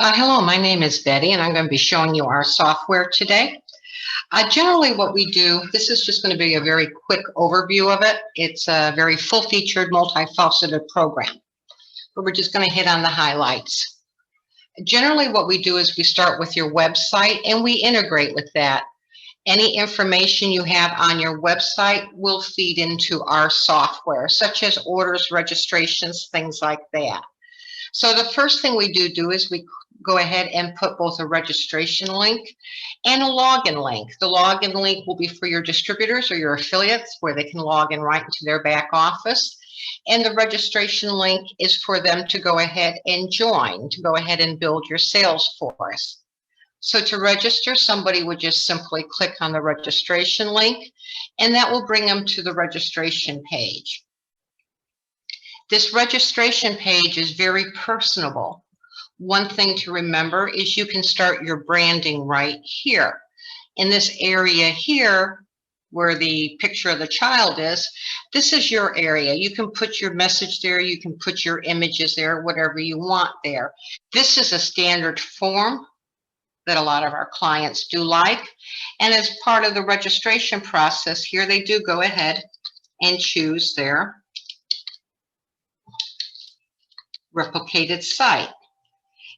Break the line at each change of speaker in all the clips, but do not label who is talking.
Hello, my name is Betty, and I'm going to be showing you our software today. Generally, what we do, this is just going to be a very quick overview of it. It's a very full-featured, multifaceted program, but we're just going to hit on the highlights. Generally, what we do is we start with your website, and we integrate with that. Any information you have on your website will feed into our software, such as orders, registrations, things like that. So the first thing we do is we go ahead and put both a registration link and a login link. The login link will be for your distributors or your affiliates where they can log in right into their back office. And the registration link is for them to go ahead and join, to go ahead and build your sales force. So to register, somebody would just simply click on the registration link, and that will bring them to the registration page. This registration page is very personable. One thing to remember is you can start your branding right here. In this area here, where the picture of the child is, this is your area. You can put your message there, you can put your images there, whatever you want there. This is a standard form that a lot of our clients do like. And as part of the registration process here, they do go ahead and choose their replicated site.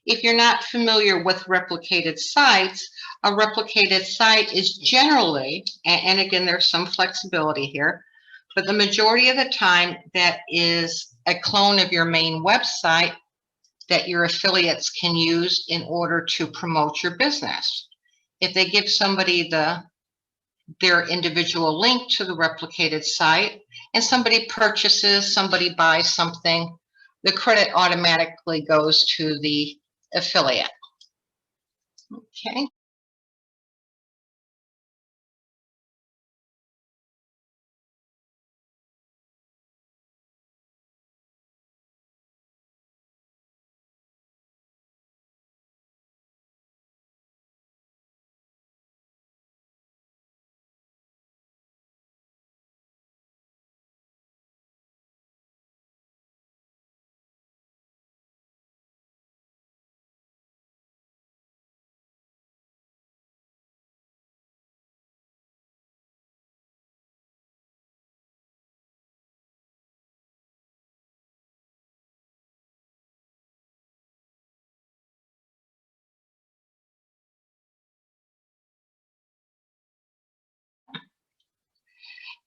If you're not familiar with replicated sites, a replicated site is generally, and again, there's some flexibility here, but the majority of the time that is a clone of your main website that your affiliates can use in order to promote your business. If they give somebody their individual link to the replicated site and somebody purchases, somebody buys something, the credit automatically goes to the affiliate. Okay.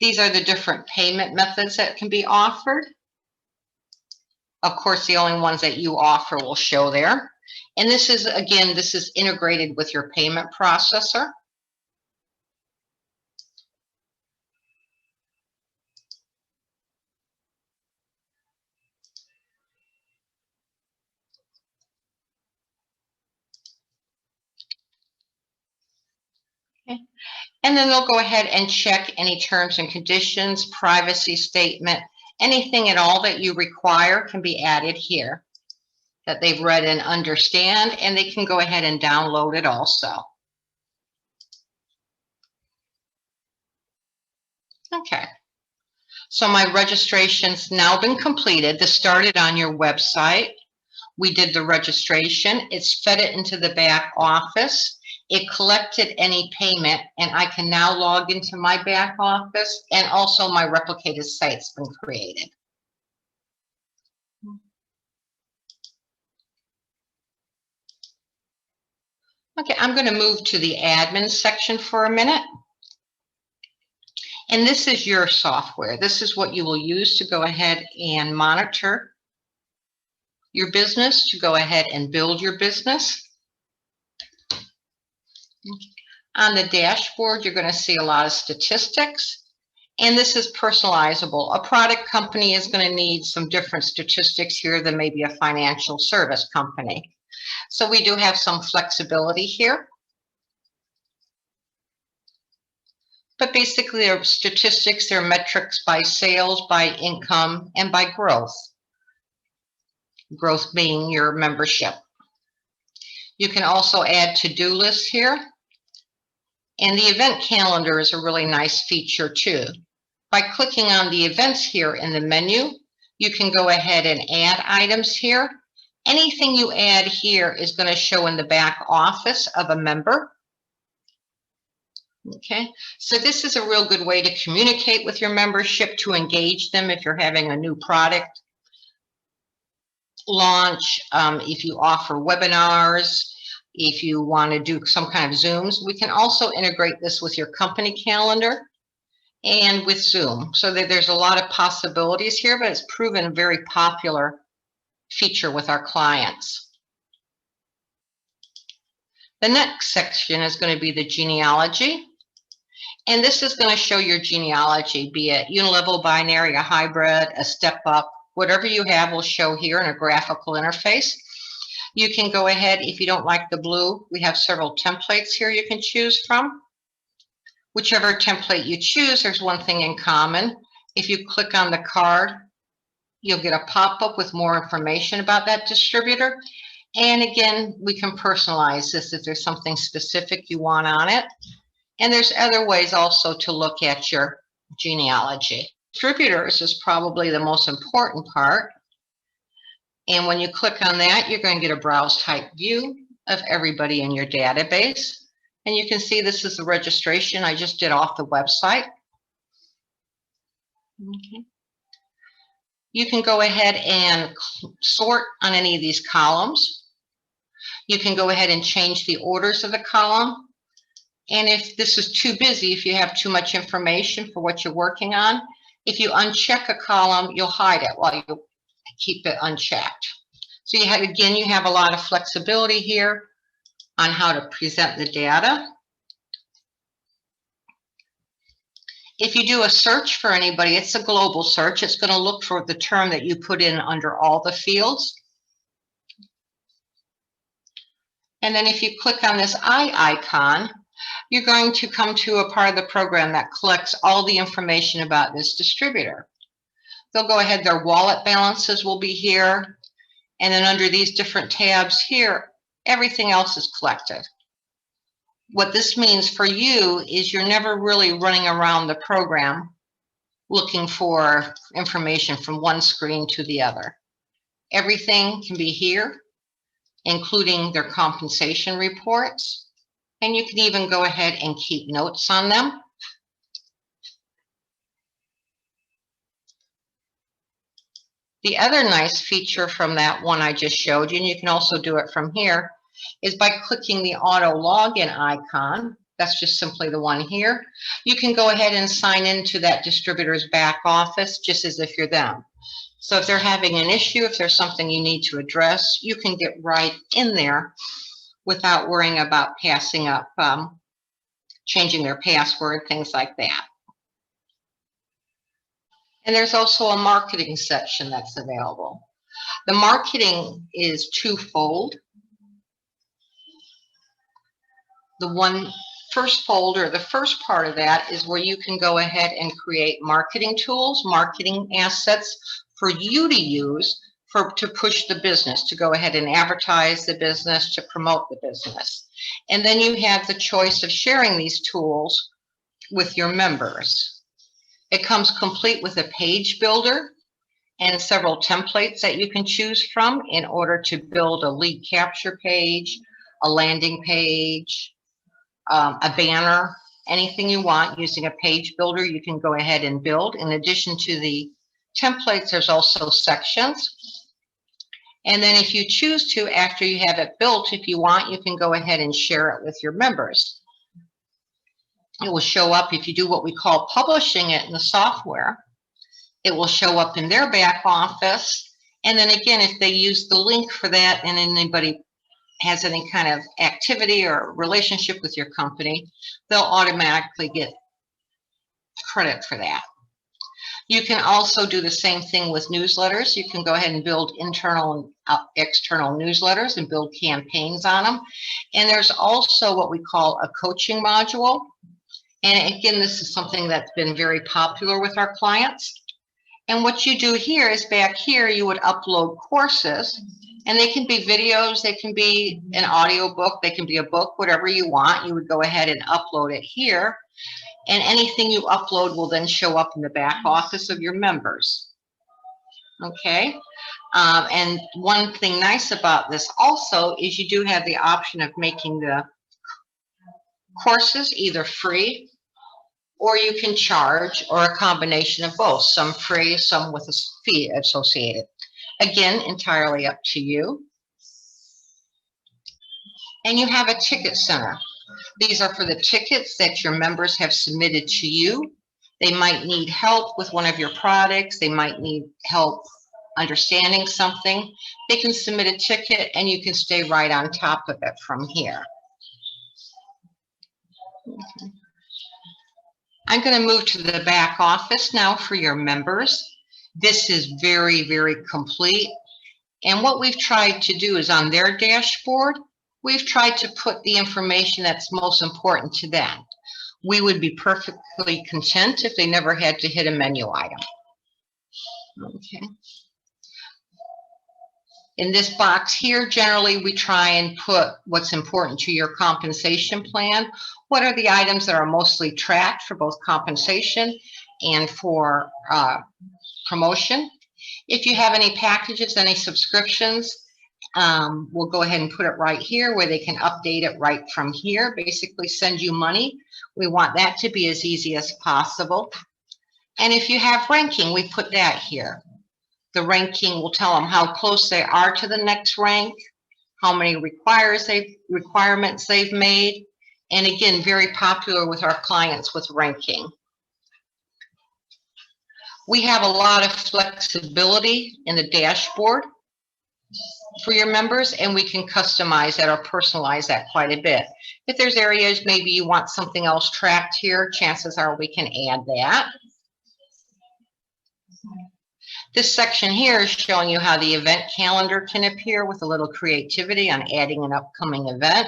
These are the different payment methods that can be offered. Of course, the only ones that you offer will show there. And this is, again, this is integrated with your payment processor. Okay. And then they'll go ahead and check any terms and conditions, privacy statement, anything at all that you require can be added here that they've read and understand, and they can go ahead and download it also. Okay. So my registration's now been completed. This started on your website. We did the registration. It's fed it into the back office. It collected any payment, and I can now log into my back office, and also my replicated site's been created. Okay, I'm going to move to the admin section for a minute. And this is your software. This is what you will use to go ahead and monitor your business, to go ahead and build your business. On the dashboard, you're going to see a lot of statistics, and this is personalizable. A product company is going to need some different statistics here than maybe a financial service company. So we do have some flexibility here. But basically, they're statistics, they're metrics by sales, by income, and by growth. Growth being your membership. You can also add to-do lists here. And the event calendar is a really nice feature too. By clicking on the events here in the menu, you can go ahead and add items here. Anything you add here is going to show in the back office of a member. Okay, so this is a real good way to communicate with your membership, to engage them if you're having a new product launch, if you offer webinars, if you want to do some kind of Zooms. We can also integrate this with your company calendar and with Zoom, so that there's a lot of possibilities here, but it's proven a very popular feature with our clients. The next section is going to be the genealogy. And this is going to show your genealogy, be it unilevel, binary, a hybrid, a step up, whatever you have will show here in a graphical interface. You can go ahead, if you don't like the blue, we have several templates here you can choose from. Whichever template you choose, there's one thing in common. If you click on the card, you'll get a pop-up with more information about that distributor. And again, we can personalize this if there's something specific you want on it. And there's other ways also to look at your genealogy. Distributors is probably the most important part. And when you click on that, you're going to get a browse type view of everybody in your database. And you can see this is the registration I just did off the website. Okay. You can go ahead and sort on any of these columns. You can go ahead and change the orders of the column. And if this is too busy, if you have too much information for what you're working on, if you uncheck a column, you'll hide it while you keep it unchecked. So you have a lot of flexibility here on how to present the data. If you do a search for anybody, it's a global search. It's going to look for the term that you put in under all the fields. And then if you click on this eye icon, you're going to come to a part of the program that collects all the information about this distributor. They'll go ahead, their wallet balances will be here. And then under these different tabs here, everything else is collected. What this means for you is you're never really running around the program looking for information from one screen to the other. Everything can be here, including their compensation reports. And you can even go ahead and keep notes on them. The other nice feature from that one I just showed you, and you can also do it from here, is by clicking the auto login icon. That's just simply the one here. You can go ahead and sign into that distributor's back office just as if you're them. So if they're having an issue, if there's something you need to address, you can get right in there without worrying about passing up, changing their password, things like that. And there's also a marketing section that's available. The marketing is twofold. The first folder, the first part of that is where you can go ahead and create marketing tools, marketing assets for you to use to push the business, to go ahead and advertise the business, to promote the business. And then you have the choice of sharing these tools with your members. It comes complete with a page builder and several templates that you can choose from in order to build a lead capture page, a landing page, a banner, anything you want using a page builder you can go ahead and build. In addition to the templates, there's also sections. And then if you choose to, after you have it built, if you want, you can go ahead and share it with your members. It will show up if you do what we call publishing it in the software. It will show up in their back office. And then again, if they use the link for that and anybody has any kind of activity or relationship with your company, they'll automatically get credit for that. You can also do the same thing with newsletters. You can go ahead and build internal and external newsletters and build campaigns on them. And there's also what we call a coaching module. And again, this is something that's been very popular with our clients. And what you do here is back here, you would upload courses, and they can be videos, they can be an audio book, they can be a book, whatever you want. You would go ahead and upload it here. And anything you upload will then show up in the back office of your members. Okay. And one thing nice about this also is you do have the option of making the courses either free or you can charge, or a combination of both, some free, some with a fee associated. Again, entirely up to you. And you have a ticket center. These are for the tickets that your members have submitted to you. They might need help with one of your products. They might need help understanding something. They can submit a ticket and you can stay right on top of it from here. Okay. I'm going to move to the back office now for your members. This is very, very complete. And what we've tried to do is on their dashboard, we've tried to put the information that's most important to them. We would be perfectly content if they never had to hit a menu item. Okay. In this box here, generally we try and put what's important to your compensation plan. What are the items that are mostly tracked for both compensation and for promotion? If you have any packages, any subscriptions, we'll go ahead and put it right here where they can update it right from here, basically send you money. We want that to be as easy as possible. And if you have ranking, we put that here. The ranking will tell them how close they are to the next rank, how many requirements they've made, and again, very popular with our clients with ranking. We have a lot of flexibility in the dashboard for your members, and we can customize that or personalize that quite a bit. If there's areas maybe you want something else tracked here, chances are we can add that. This section here is showing you how the event calendar can appear with a little creativity on adding an upcoming event.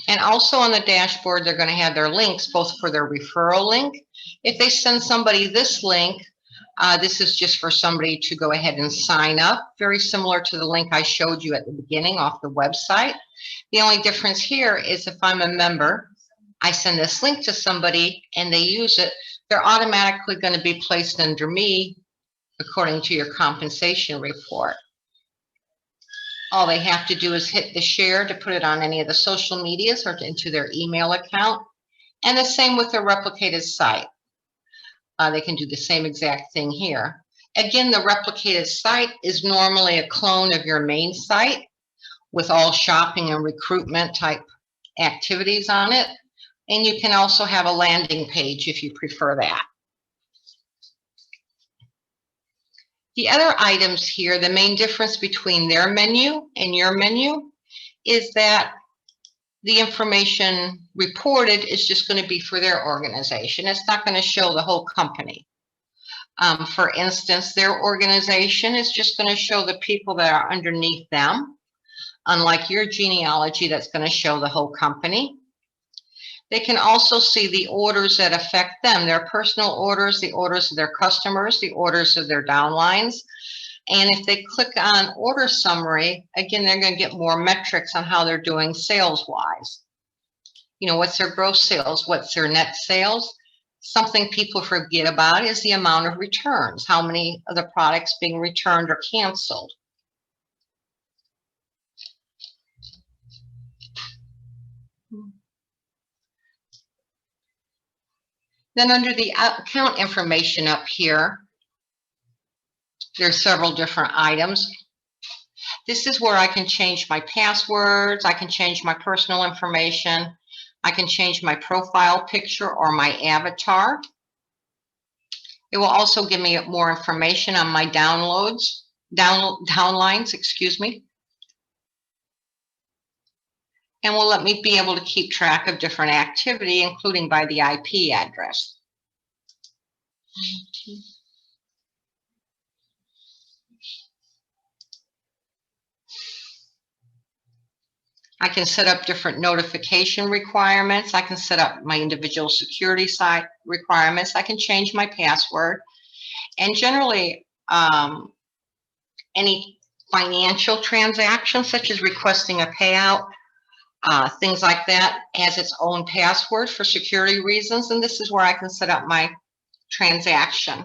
And also on the dashboard, they're going to have their links, both for their referral link. If they send somebody this link, this is just for somebody to go ahead and sign up, very similar to the link I showed you at the beginning off the website. The only difference here is if I'm a member, I send this link to somebody and they use it, they're automatically going to be placed under me according to your compensation report. All they have to do is hit the share to put it on any of the social medias or into their email account. And the same with the replicated site. They can do the same exact thing here. Again, the replicated site is normally a clone of your main site with all shopping and recruitment type activities on it. And you can also have a landing page if you prefer that. The other items here, the main difference between their menu and your menu is that the information reported is just going to be for their organization. It's not going to show the whole company. For instance, their organization is just going to show the people that are underneath them, unlike your genealogy that's going to show the whole company. They can also see the orders that affect them, their personal orders, the orders of their customers, the orders of their downlines. And if they click on order summary, again, they're going to get more metrics on how they're doing sales-wise. You know, what's their gross sales? What's their net sales? Something people forget about is the amount of returns. How many of the products being returned or canceled? Then under the account information up here, there's several different items. This is where I can change my passwords. I can change my personal information. I can change my profile picture or my avatar. It will also give me more information on my downlines, excuse me. And will let me be able to keep track of different activity, including by the IP address. I can set up different notification requirements. I can set up my individual security site requirements. I can change my password. And generally, any financial transactions, such as requesting a payout, things like that, has its own password for security reasons, and this is where I can set up my transaction.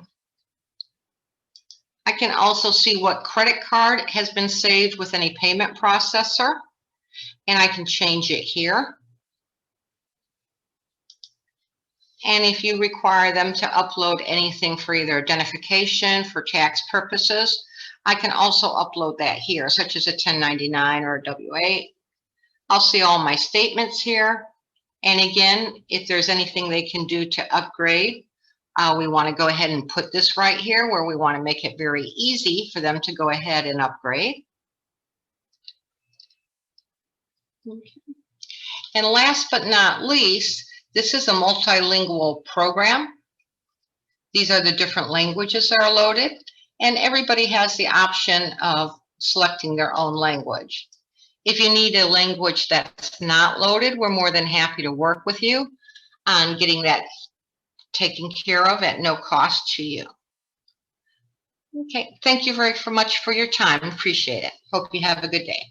I can also see what credit card has been saved with any payment processor, and I can change it here. And if you require them to upload anything for either identification, for tax purposes, I can also upload that here, such as a 1099 or a W-8. I'll see all my statements here. And again, if there's anything they can do to upgrade, we want to go ahead and put this right here where we want to make it very easy for them to go ahead and upgrade. Okay. And last but not least, this is a multilingual program. These are the different languages that are loaded, and everybody has the option of selecting their own language. If you need a language that's not loaded, we're more than happy to work with you on getting that taken care of at no cost to you. Okay, thank you very much for your time. Appreciate it. Hope you have a good day.